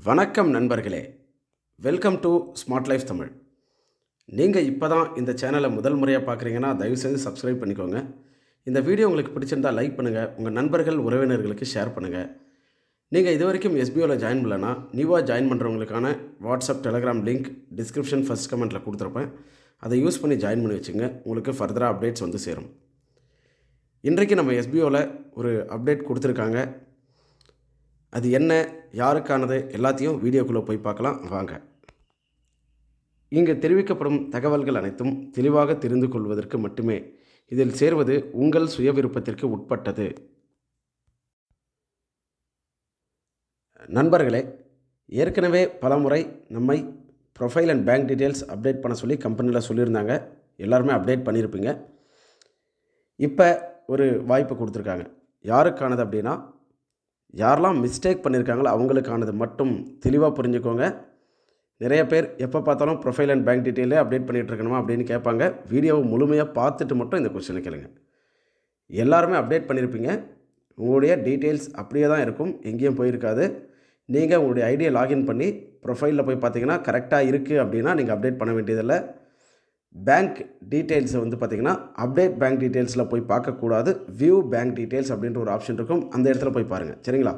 வணக்கம் நண்பர்களே, welcome to smart life Tamil. நீங்கள் இப்போ தான் இந்த சேனலை முதல் முறையாக பார்க்குறீங்கன்னா தயவுசெய்து சப்ஸ்கிரைப் பண்ணிக்கோங்க. இந்த வீடியோ உங்களுக்கு பிடிச்சிருந்தால் லைக் பண்ணுங்கள், உங்கள் நண்பர்கள் உறவினர்களுக்கு ஷேர் பண்ணுங்கள். நீங்கள் இது வரைக்கும் எஸ்பிஓவில் ஜாயின் பண்ணலன்னா நியூவாக ஜாயின் பண்ணுறவங்களுக்கான WhatsApp Telegram link description first கமெண்ட்டில் கொடுத்துருப்பேன். அதை யூஸ் பண்ணி ஜாயின் பண்ணி வச்சுங்க, உங்களுக்கு ஃபர்தராக அப்டேட்ஸ் வந்து சேரும். இன்றைக்கு நம்ம எஸ்பிஓவில் ஒரு அப்டேட் கொடுத்துருக்காங்க. அது என்ன, யாருக்கானது எல்லாத்தையும் வீடியோக்குள்ளே போய் பார்க்கலாம் வாங்க. இங்கு தெரிவிக்கப்படும் தகவல்கள் அனைத்தும் தெளிவாக தெரிந்து கொள்வதற்கு மட்டுமே. இதில் சேர்வது உங்கள் சுய விருப்பத்திற்கு உட்பட்டது. நண்பர்களே, ஏற்கனவே பலமுறை நம்மை profile and bank details update பண்ண சொல்லி கம்பெனியில் சொல்லியிருந்தாங்க. எல்லாருமே அப்டேட் பண்ணியிருப்பீங்க. இப்போ ஒரு வாய்ப்பு கொடுத்துருக்காங்க. யாருக்கானது அப்படின்னா, யாரெல்லாம் மிஸ்டேக் பண்ணியிருக்காங்களோ அவங்களுக்கானது மட்டும் தெளிவாக புரிஞ்சுக்கோங்க. நிறைய பேர் எப்போ பார்த்தாலும் ப்ரொஃபைல் அண்ட் பேங்க் டீட்டெயிலே அப்டேட் பண்ணிகிட்டு இருக்கணுமா அப்படின்னு கேட்பாங்க. வீடியோவை முழுமையாக பார்த்துட்டு மட்டும் இந்த கொஸ்டினை கேளுங்க. எல்லாருமே அப்டேட் பண்ணியிருப்பீங்க. உங்களுடைய டீட்டெயில்ஸ் அப்படியே தான் இருக்கும், எங்கேயும் போயிருக்காது. நீங்கள் உங்களுடைய ஐடியை லாகின் பண்ணி ப்ரொஃபைலில் போய் பார்த்தீங்கன்னா கரெக்டாக இருக்குது அப்படின்னா நீங்கள் அப்டேட் பண்ண வேண்டியதில்லை. பேங்க் டீட்டெயில்ஸை வந்து பார்த்திங்கன்னா அப்டேட் பேங்க் டீட்டெயில்ஸில் போய் பார்க்கக்கூடாது. வியூ பேங்க் டீட்டெயில்ஸ் அப்படின்ற ஒரு ஆப்ஷன் இருக்கும், அந்த இடத்துல போய் பாருங்கள். சரிங்களா?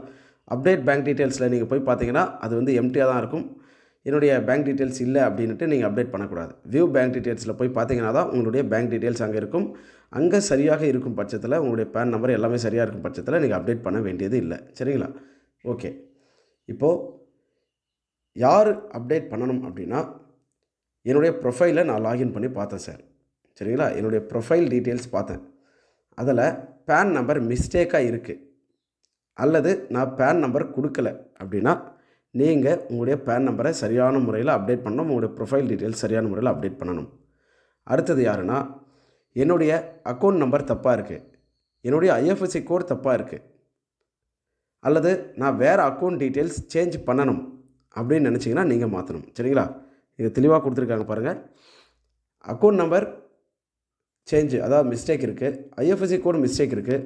அப்டேட் பேங்க் டீட்டெயில்ஸில் நீங்கள் போய் பார்த்தீங்கன்னா அது வந்து எம்டியாக தான் இருக்கும். என்னுடைய பேங்க் டீட்டெயில்ஸ் இல்லை அப்படின்ட்டு நீங்கள் அப்டேட் பண்ணக்கூடாது. வியூ பேங்க் டீட்டெயில்ஸில் போய் பார்த்தீங்கன்னா தான் உங்களுடைய பேங்க் டீட்டெயில்ஸ் அங்கே இருக்கும். அங்கே சரியாக இருக்கும் பட்சத்தில், உங்களுடைய பேன் நம்பர் எல்லாமே சரியாக இருக்கும் பட்சத்தில் நீங்கள் அப்டேட் பண்ண வேண்டியது இல்லை. சரிங்களா? ஓகே. இப்போது யார் அப்டேட் பண்ணணும் அப்படின்னா, என்னுடைய ப்ரொஃபைலை நான் லாகின் பண்ணி பார்த்தேன் சார். சரிங்களா? என்னுடைய ப்ரொஃபைல் டீட்டெயில்ஸ் பார்த்தேன். அதில் பேன் நம்பர் மிஸ்டேக்காக இருக்குது, அல்லது நான் பேன் நம்பர் கொடுக்கல அப்படின்னா, நீங்கள் உங்களுடைய பேன் நம்பரை சரியான முறையில் அப்டேட் பண்ணணும். உங்களுடைய ப்ரொஃபைல் டீட்டெயில்ஸ் சரியான முறையில் அப்டேட் பண்ணணும். அடுத்தது யாருன்னா, என்னுடைய அக்கௌண்ட் நம்பர் தப்பாக இருக்குது, என்னுடைய ஐஎஃப்எஸ்சி கோட் தப்பாக இருக்குது, அல்லது நான் வேறு அக்கௌண்ட் டீட்டெயில்ஸ் சேஞ்ச் பண்ணணும் அப்படின்னு நினச்சிங்கன்னா நீங்கள் மாற்றணும். சரிங்களா? இது தெளிவாக கொடுத்துருக்காங்க பாருங்கள். அக்கௌண்ட் நம்பர் சேஞ்சு, அதாவது மிஸ்டேக் இருக்குது, ஐஎஃப்எஸ்சி கோடு மிஸ்டேக் இருக்குது,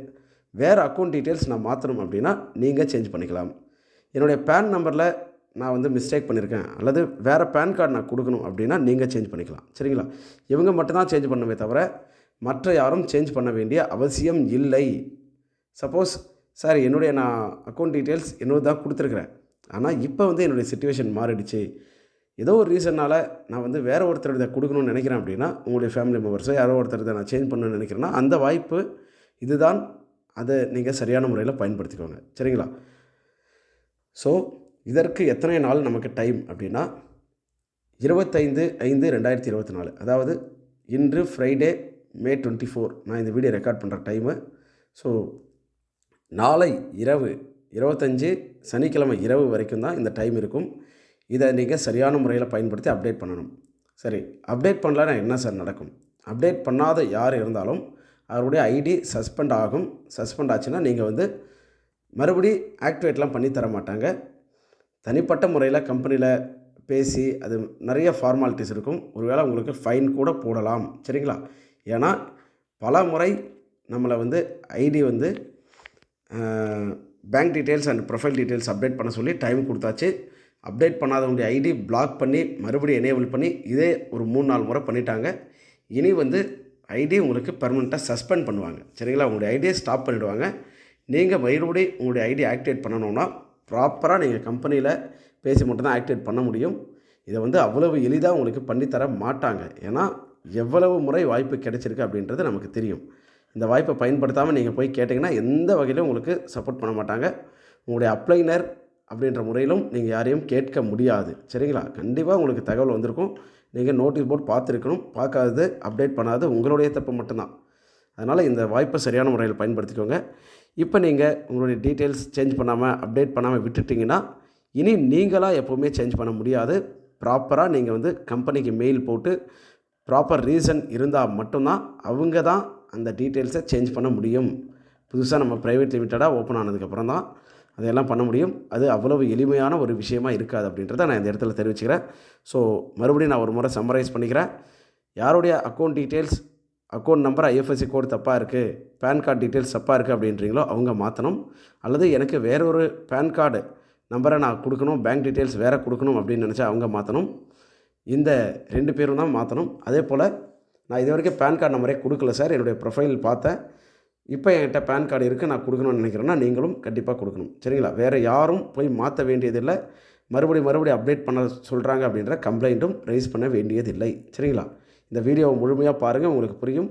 வேறு அக்கௌண்ட் டீட்டெயில்ஸ் நான் மாற்றணும் அப்படின்னா நீங்கள் சேஞ்ச் பண்ணிக்கலாம். என்னுடைய பேன் நம்பரில் நான் வந்து மிஸ்டேக் பண்ணியிருக்கேன், அல்லது வேறு பேன் கார்டு நான் கொடுக்கணும் அப்படின்னா நீங்கள் சேஞ்ச் பண்ணிக்கலாம். சரிங்களா? இவங்க மட்டும்தான் சேஞ்ச் பண்ணவே தவிர மற்ற யாரும் சேஞ்ச் பண்ண வேண்டிய அவசியம் இல்லை. சப்போஸ் சார் என்னுடைய நான் அக்கௌண்ட் டீட்டெயில்ஸ் என்னோட தான் கொடுத்துருக்குறேன், ஆனால் இப்போ வந்து என்னுடைய சிச்சுவேஷன் மாறிடுச்சு, ஏதோ ஒரு ரீசன்னால் நான் வந்து வேறு ஒருத்தர் இதை கொடுக்கணும்னு நினைக்கிறேன் அப்படின்னா, உங்களுடைய ஃபேமிலி மெம்பர்ஸோ யாரோ ஒருத்தர் இதை நான் சேஞ்ச் பண்ணணும்னு நினைக்கிறேன்னா அந்த வாய்ப்பு இதுதான். அதை நீங்கள் சரியான முறையில் பயன்படுத்திக்கோங்க. சரிங்களா? ஸோ இதற்கு எத்தனை நாள் நமக்கு டைம் அப்படின்னா, 25/5/2024, அதாவது இன்று ஃப்ரைடே May 24 நான் இந்த வீடியோ ரெக்கார்ட் பண்ணுற டைமு. ஸோ நாளை இரவு 25 சனிக்கிழமை இரவு வரைக்கும் தான் இந்த டைம் இருக்கும். இதை நீங்கள் சரியான முறையில் பயன்படுத்தி அப்டேட் பண்ணணும். சரி, அப்டேட் பண்ணலன்னா என்ன சார் நடக்கும்? அப்டேட் பண்ணாத யார் இருந்தாலும் அவருடைய ஐடி சஸ்பெண்ட் ஆகும். சஸ்பெண்ட் ஆச்சுன்னா நீங்கள் வந்து மறுபடி ஆக்டிவேட்லாம் பண்ணி தர மாட்டாங்க. தனிப்பட்ட முறையில் கம்பெனியில் பேசி அது நிறைய ஃபார்மாலிட்டிஸ் இருக்கும். ஒருவேளை உங்களுக்கு ஃபைன் கூட போடலாம். சரிங்களா? ஏன்னா பல முறை நம்மளை வந்து ஐடி வந்து bank details and profile details update பண்ண சொல்லி டைம் கொடுத்தாச்சு. அப்டேட் பண்ணாதவங்களுடைய ஐடி பிளாக் பண்ணி மறுபடியும் எனேபிள் பண்ணி இதே ஒரு 3-4 முறை பண்ணிட்டாங்க. இனி வந்து ஐடி உங்களுக்கு பெர்மனெண்ட்டாக சஸ்பெண்ட் பண்ணுவாங்க. சரிங்களா? உங்களுடைய ஐடியை ஸ்டாப் பண்ணிவிடுவாங்க. நீங்கள் மறுபடியும் உங்களுடைய ஐடி ஆக்டிவேட் பண்ணணுன்னா ப்ராப்பராக நீங்கள் கம்பெனியில் பேசி மட்டும்தான் ஆக்டிவேட் பண்ண முடியும். இதை வந்து அவ்வளவு எளிதாக உங்களுக்கு பண்ணித்தர மாட்டாங்க. ஏன்னா எவ்வளவு முறை வாய்ப்பு கிடைச்சிருக்கு அப்படின்றது நமக்கு தெரியும். இந்த வாய்ப்பை பயன்படுத்தாமல் நீங்கள் போய் கேட்டிங்கன்னா எந்த வகையிலும் உங்களுக்கு சப்போர்ட் பண்ண மாட்டாங்க. உங்களுடைய அப்ளைனர் அப்படின்ற முறையிலும் நீங்கள் யாரையும் கேட்க முடியாது. சரிங்களா? கண்டிப்பாக உங்களுக்கு தகவல் வந்திருக்கும். நீங்கள் நோட்டீஸ் போர்டு பார்த்துருக்கணும். பார்க்காதது, அப்டேட் பண்ணாதது உங்களுடைய தப்பு மட்டும்தான். அதனால் இந்த வாய்ப்பை சரியான முறையில் பயன்படுத்திக்கோங்க. இப்போ நீங்கள் உங்களுடைய டீட்டெயில்ஸ் சேஞ்ச் பண்ணாமல் அப்டேட் பண்ணாமல் விட்டுட்டிங்கன்னா இனி நீங்களாக எப்போவுமே சேஞ்ச் பண்ண முடியாது. ப்ராப்பராக நீங்கள் வந்து கம்பெனிக்கு மெயில் போட்டு ப்ராப்பர் ரீசன் இருந்தால் மட்டும்தான் அவங்க தான் அந்த டீட்டெயில்ஸை சேஞ்ச் பண்ண முடியும். புதுசாக நம்ம ப்ரைவேட் லிமிட்டடாக ஓப்பன் ஆனதுக்கப்புறம் தான் அதையெல்லாம் பண்ண முடியும். அது அவ்வளவு எளிமையான ஒரு விஷயமா இருக்காது அப்படின்றத நான் இந்த இடத்துல தெரிவிச்சுக்கிறேன். ஸோ மறுபடியும் நான் ஒரு முறை சம்மரைஸ் பண்ணிக்கிறேன். யாருடைய account details, account number, IFSC கோடு தப்பாக இருக்குது, பேன் கார்டு டீட்டெயில்ஸ் தப்பாக இருக்குது அப்படின்றீங்களோ அவங்க மாற்றணும். அல்லது எனக்கு வேறொரு பேன் கார்டு நம்பரை நான் கொடுக்கணும், பேங்க் டீட்டெயில்ஸ் வேறு கொடுக்கணும் அப்படின்னு நினச்சா அவங்க மாற்றணும். இந்த 2 பேரும் தான் மாற்றணும். அதே போல் நான் இது வரைக்கும் பேன் கார்டு நம்பரே கொடுக்கல சார், என்னுடைய ப்ரொஃபைல் பார்த்தேன், இப்போ என்கிட்ட பேன் கார்டு இருக்குது, நான் கொடுக்கணும்னு நினைக்கிறேன்னா நீங்களும் கண்டிப்பாக கொடுக்கணும். சரிங்களா? வேறு யாரும் போய் மாற்ற வேண்டியதில்லை. மறுபடியும் அப்டேட் பண்ண சொல்கிறாங்க அப்படின்ற கம்ப்ளைண்ட்டும் ரைஸ் பண்ண வேண்டியதில்லை. சரிங்களா? இந்த வீடியோவை முழுமையாக பாருங்கள், உங்களுக்கு புரியும்.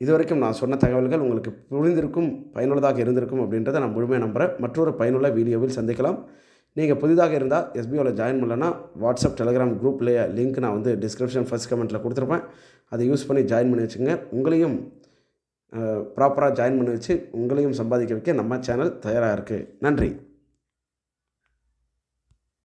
இதுவரைக்கும் நான் சொன்ன தகவல்கள் உங்களுக்கு புரிந்திருக்கும், பயனுள்ளதாக இருந்திருக்கும் அப்படின்றத நான் முழுமையாக நம்புகிறேன். மற்றொரு பயனுள்ள வீடியோவில் சந்திக்கலாம். நீங்கள் புதிதாக இருந்தால் எஸ்பிஓவில் ஜாயின் பண்ணலன்னா வாட்ஸ்அப், டெலிகிராம் குரூப்பில் லிங்க் நான் வந்து டிஸ்கிரிப்ஷன் ஃபர்ஸ்ட் கமெண்ட்டில் கொடுத்துருப்பேன். அதை யூஸ் பண்ணி ஜாயின் பண்ணி வச்சுங்க. உங்களையும் ப்ராப்பராக ஜாயின் பண்ணி வச்சு உங்களையும் சம்பாதிக்க வைக்க நம்ம சேனல் தயாராக இருக்குது. நன்றி.